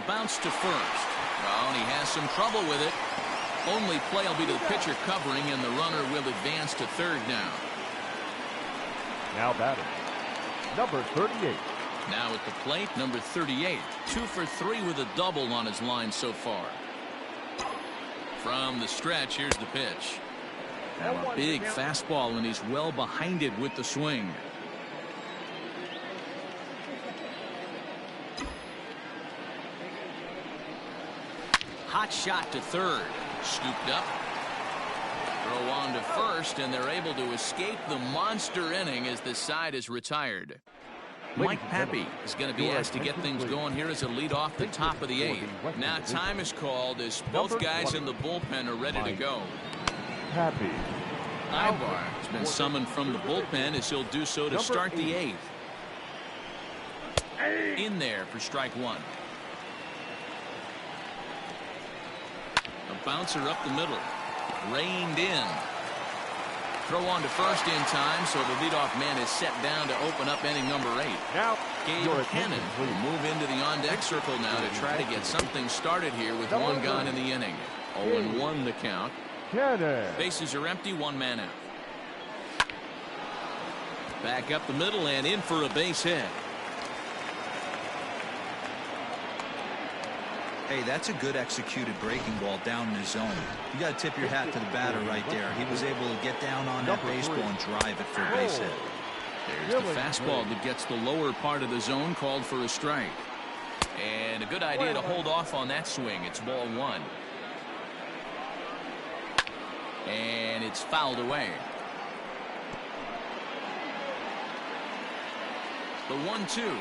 Bounce to first. Oh, and he has some trouble with it. Only play will be to the pitcher covering, and the runner will advance to third now. Now batting, number 38. Now at the plate, number 38. 2 for 3 with a double on his line so far. From the stretch, here's the pitch. Now a big fastball, and he's well behind it with the swing. Hot shot to third. Scooped up. Throw on to first, and they're able to escape the monster inning as the side is retired. Mike Pappy is going to be asked to get things going here as a lead off the top of the 8th. Now time is called as both guys in the bullpen are ready to go. Pappy. Ibar has been summoned from the bullpen as he'll do so to start the 8th. In there for strike 1. A bouncer up the middle. Reined in. throw on to first in time, so the leadoff man is set down to open up inning number 8. Now, Gabe Cannon will move into the on-deck circle now to try to get something started here with one gone in the inning. 0-1 the count. Cannon. Bases are empty, one man out. Back up the middle and in for a base hit. Hey, that's a good executed breaking ball down in the zone. You got to tip your hat to the batter right there. He was able to get down on that baseball and drive it for a base hit. There's the fastball that gets the lower part of the zone, called for a strike. And a good idea to hold off on that swing. It's ball 1. And it's fouled away. The 1-2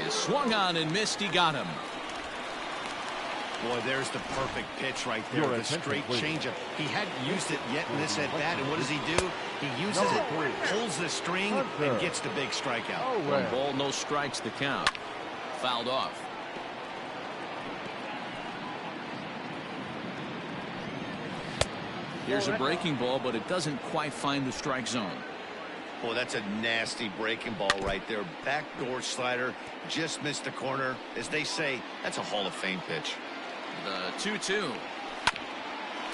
is swung on and missed. He got him. Boy, there's the perfect pitch right there. The straight changeup. He hadn't used it yet in this at-bat, and what does he do? He uses it, pulls the string, and gets the big strikeout. 1 ball, no strikes the count. Fouled off. Here's a breaking ball, but it doesn't quite find the strike zone. Boy, that's a nasty breaking ball right there. Backdoor slider, just missed the corner. As they say, that's a Hall of Fame pitch. The 2-2.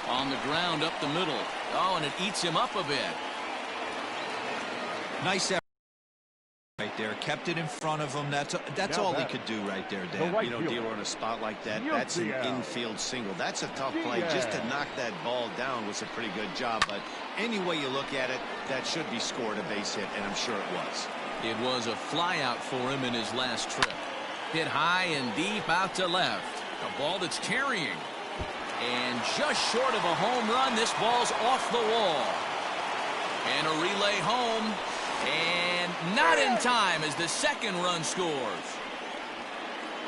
On the ground up the middle. Oh, and it eats him up a bit. Nice effort right there. Kept it in front of him. That's all he could do right there, Dan. You know, dealer in a spot like that, that's an infield single. That's a tough play. Just to knock that ball down was a pretty good job. But any way you look at it, that should be scored a base hit, and I'm sure it was. It was a flyout for him in his last trip. Hit high and deep out to left. A ball that's carrying. And just short of a home run, this ball's off the wall. And a relay home. And not in time as the second run scores.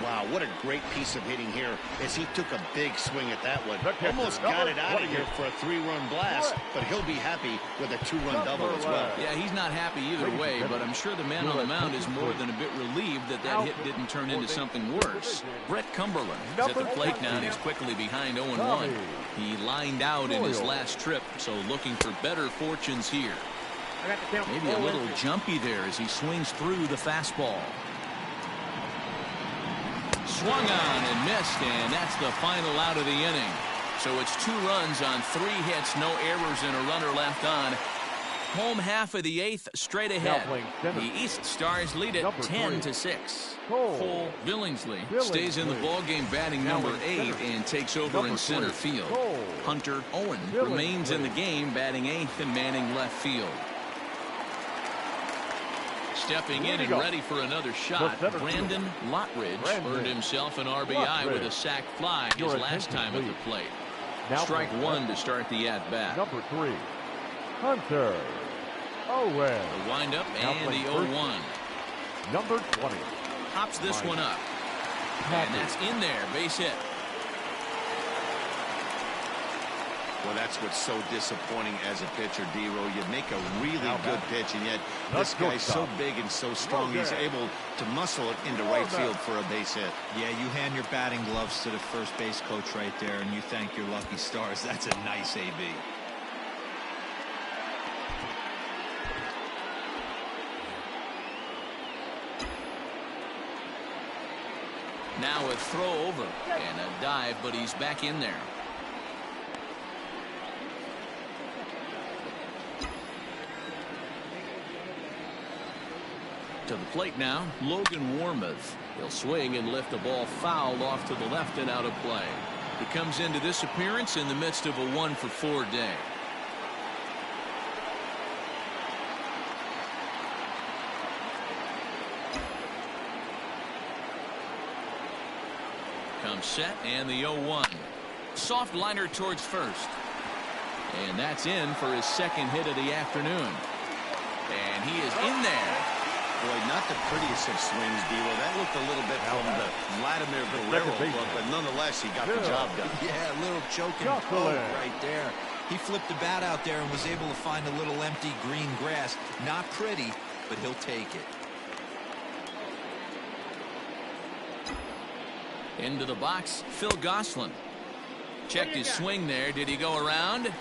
Wow, what a great piece of hitting here as he took a big swing at that one. Almost got it out of here for a 3-run blast, but he'll be happy with a 2-run double as well. Yeah, he's not happy either way, but I'm sure the man on the mound is more than a bit relieved that that hit didn't turn into something worse. Brett Cumberland is at the plate now, and he's quickly behind 0-1. He lined out in his last trip, so looking for better fortunes here. Maybe a little jumpy there as he swings through the fastball. Swung on and missed, and that's the final out of the inning. So it's 2 runs on 3 hits, no errors, and a runner left on. Home half of the 8th, straight ahead. The East Stars lead it 10-6. Cole Billingsley stays in the ballgame, batting number 8, and takes over in center field. Hunter Owen remains in the game, batting 8th and manning left field. Stepping in and ready for another shot, Brandon Lottridge earned himself an RBI with a sac fly his last time at the plate. Strike 1 to start the at-bat. Number 3, Hunter Owen. The windup and the 0-1. Number 20. Hops this one up. And that's in there, base hit. Well, that's what's so disappointing as a pitcher, D-Row. You make a really good pitch, and yet this guy's so big and so strong, he's able to muscle it into right field for a base hit. Yeah, you hand your batting gloves to the first base coach right there, and you thank your lucky stars. That's a nice AB. Now a throw over and a dive, but he's back in there. To the plate now, Logan Warmoth. He'll swing and lift the ball foul off to the left and out of play. He comes into this appearance in the midst of a 1-for-4 day. Comes set and the 0-1. Soft liner towards first. And that's in for his second hit of the afternoon. And he is in there. Boy, not the prettiest of swings, D-Row. That looked a little bit from the Vladimir Guerrero look, but nonetheless, he got the job done. Yeah, a little choking poke right there. He flipped the bat out there and was able to find a little empty green grass. Not pretty, but he'll take it. Into the box, Phil Gosselin. Checked his swing there. Did he go around?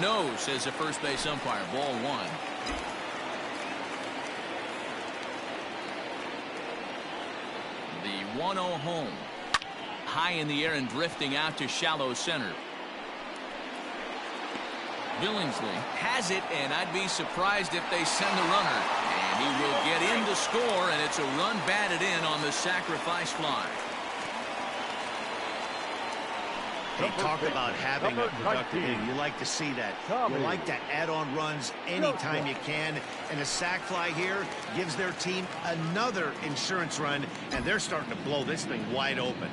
No, says the first base umpire. Ball one. The 1-0 home. High in the air and drifting out to shallow center. Billingsley has it, and I'd be surprised if they send the runner. And he will get in to score, and it's a run batted in on the sacrifice fly. They talk about having a productive inning. You like to see that. You like to add on runs anytime you can. And a sac fly here gives their team another insurance run, and they're starting to blow this thing wide open.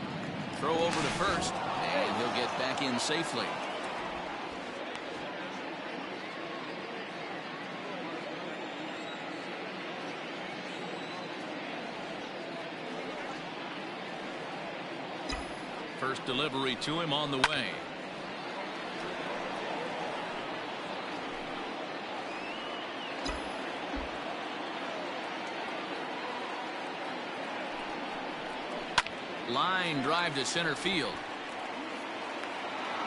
Throw over to first, and he'll get back in safely. First delivery to him on the way. Line drive to center field.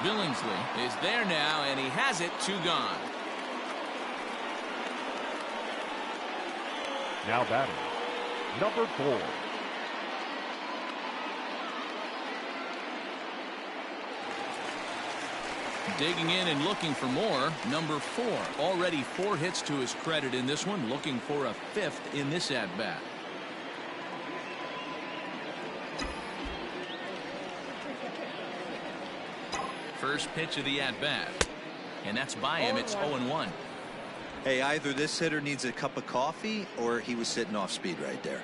Billingsley is there now, and he has it. 2 gone. Now batting, number 4. Digging in and looking for more. Number 4. Already 4 hits to his credit in this one. Looking for a 5th in this at-bat. First pitch of the at-bat. And that's by him. It's 0-1. Hey, either this hitter needs a cup of coffee or he was sitting off speed right there.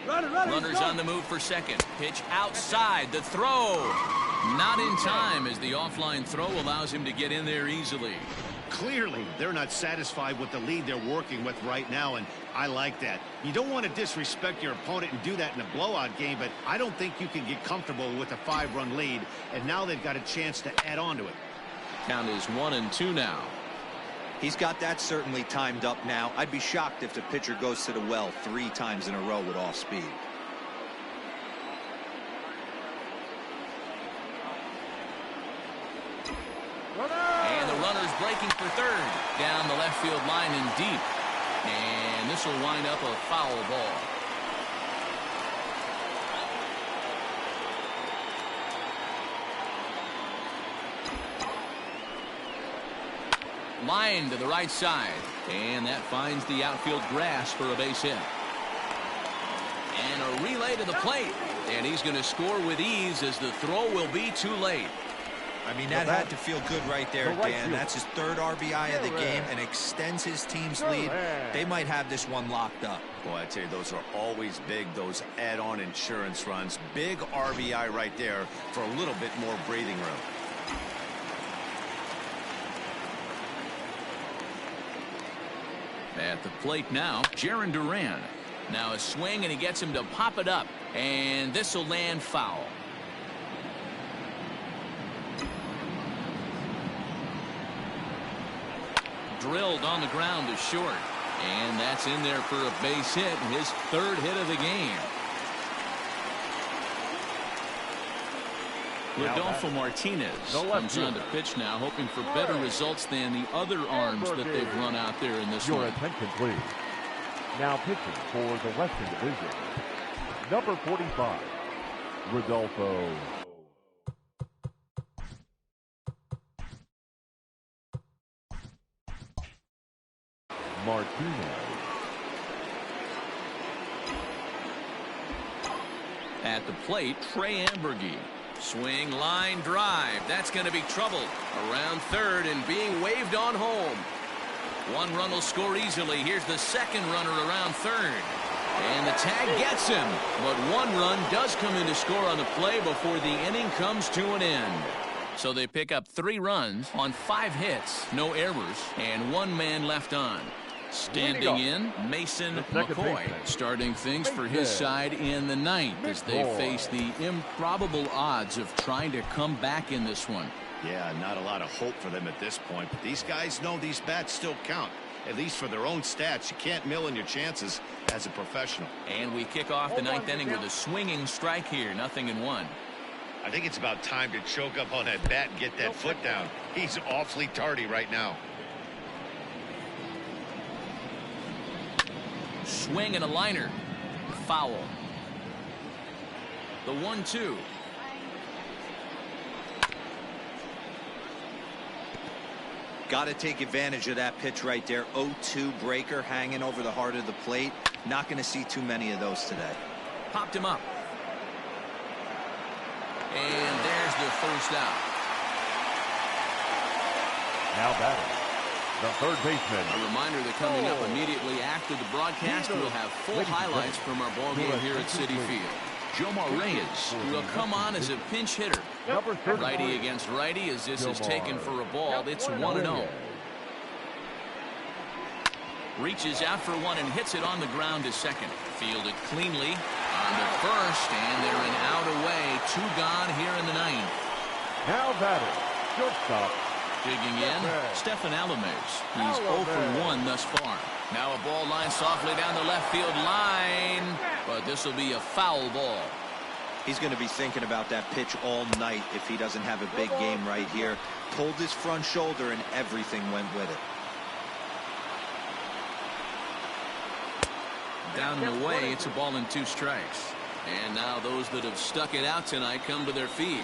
Runners on the move for second. Pitch outside. The throw. Not in time, as the offline throw allows him to get in there easily. Clearly, they're not satisfied with the lead they're working with right now, and I like that. You don't want to disrespect your opponent and do that in a blowout game, but I don't think you can get comfortable with a 5-run lead, and now they've got a chance to add on to it. Count is 1-2 now. He's got that certainly timed up now. I'd be shocked if the pitcher goes to the well 3 times in a row with off speed. And the runner's breaking for third. Down the left field line and deep. And this will wind up a foul ball. Line to the right side. And that finds the outfield grass for a base hit. And a relay to the plate. And he's going to score with ease, as the throw will be too late. I mean, that had to feel good right there, Dan. That's his 3rd RBI of the game and extends his team's lead. They might have this one locked up. Boy, I tell you, those are always big, those add-on insurance runs. Big RBI right there for a little bit more breathing room. At the plate now, Jarren Duran. Now a swing, and he gets him to pop it up. And this will land foul. Drilled on the ground to short. And that's in there for a base hit, his 3rd hit of the game. Rodolfo Martinez comes on to pitch now, hoping for better results than the other arms that they've run out there in this one. Your attention, please. Now pitching for the Western Division, number 45, Rodolfo Martinez. At the plate, Trey Ambergy. Swing, line, drive. That's going to be trouble. Around third and being waved on home. 1 run will score easily. Here's the second runner around third. And the tag gets him. But 1 run does come in to score on the play before the inning comes to an end. So they pick up 3 runs on 5 hits, no errors, and 1 man left on. Standing in, Mason McCoy, starting things for his side in the 9th as they face the improbable odds of trying to come back in this one. Yeah, not a lot of hope for them at this point, but these guys know these bats still count. at least for their own stats. You can't mill in your chances as a professional. And we kick off the ninth inning with a swinging strike here. 0-1. I think it's about time to choke up on that bat and get that foot down. He's awfully tardy right now. Swing and a liner. Foul. The 1-2. Got to take advantage of that pitch right there. 0-2 breaker hanging over the heart of the plate. Not going to see too many of those today. Popped him up. And there's the first out. Now batting, the third baseman. A reminder that coming up immediately after the broadcast, we'll have full highlights from our ball game here at Citi Field. Jomar Reyes will come on as a pinch hitter. Righty against righty as this is taken for a ball. It's 1-0. Reaches out for one and hits it on the ground to second. Fielded cleanly on to first, and they're an out away. 2 gone here in the ninth. Now batting, shortstop. Digging in, Stephan Alames. He's 0 for 1 thus far. Now a ball line softly down the left field line, but this will be a foul ball. He's going to be thinking about that pitch all night if he doesn't have a big game right here. Pulled his front shoulder and everything went with it. Down and away, it's a ball and 2 strikes. And now those that have stuck it out tonight come to their feet.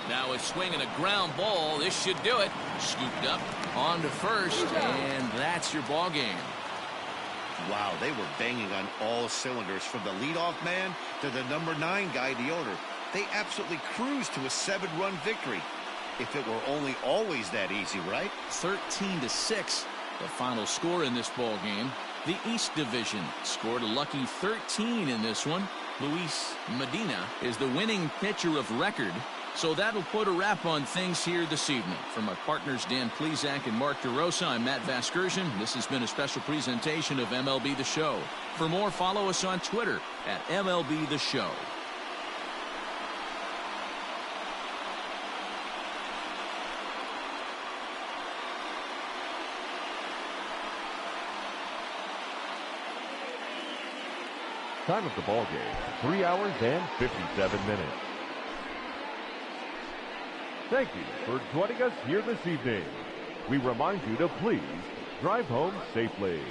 Now a swing and a ground ball. This should do it. Scooped up on to first, and that's your ball game. Wow, they were banging on all cylinders from the leadoff man to the number 9 guy, the order. They absolutely cruised to a 7-run victory. If it were only always that easy, right? 13-6, the final score in this ball game. The East Division scored a lucky 13 in this one. Luis Medina is the winning pitcher of record. So that'll put a wrap on things here this evening. From my partners Dan Plesac and Mark DeRosa, I'm Matt Vasgersian. This has been a special presentation of MLB The Show. For more, follow us on Twitter at MLB The Show. Time of the ball game, 3 hours and 57 minutes. Thank you for joining us here this evening. We remind you to please drive home safely.